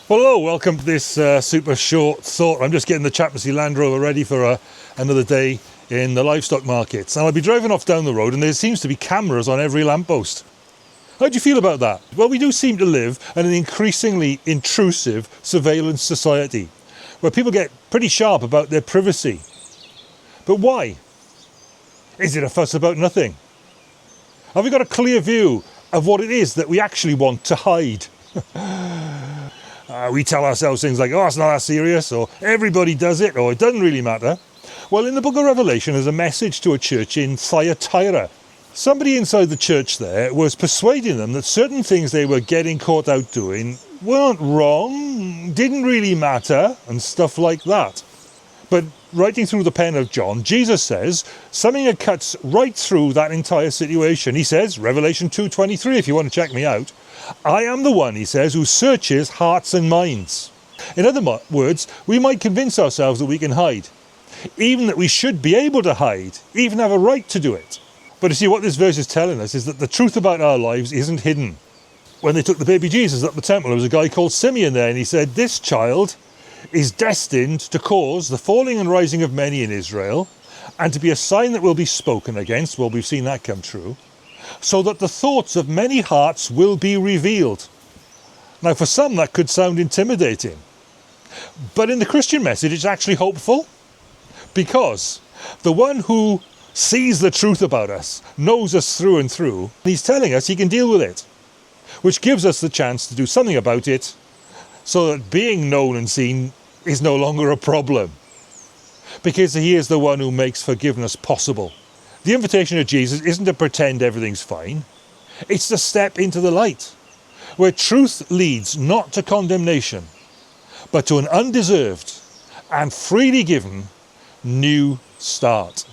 Well, hello, welcome to this super short thought. I'm just getting the Chaplaincy Land Rover ready for another day in the livestock markets. And I'll be driving off down the road and there seems to be cameras on every lamppost. How do you feel about that? Well, we do seem to live in an increasingly intrusive surveillance society where people get pretty sharp about their privacy. But why? Is it a fuss about nothing? Have we got a clear view of what it is that we actually want to hide? We tell ourselves things like, oh, it's not that serious, or everybody does it, or it doesn't really matter. Well, in the book of Revelation, there's a message to a church in Thyatira. Somebody inside the church there was persuading them that certain things they were getting caught out doing weren't wrong, didn't really matter, and stuff like that. But writing through the pen of John, Jesus says something that cuts right through that entire situation. He says, Revelation 2:23, if you want to check me out, I am the one, he says, who searches hearts and minds. In other words, we might convince ourselves that we can hide, even that we should be able to hide, even have a right to do it. But you see, what this verse is telling us is that the truth about our lives isn't hidden. When they took the baby Jesus up the temple, there was a guy called Simeon there, and he said, this child is destined to cause the falling and rising of many in Israel, and to be a sign that will be spoken against. Well, we've seen that come true. So that the thoughts of many hearts will be revealed. Now, for some, that could sound intimidating. But in the Christian message, it's actually hopeful. Because the one who sees the truth about us, knows us through and through, he's telling us he can deal with it. Which gives us the chance to do something about it, so that being known and seen is no longer a problem. Because he is the one who makes forgiveness possible. The invitation of Jesus isn't to pretend everything's fine. It's to step into the light, where truth leads not to condemnation, but to an undeserved and freely given new start.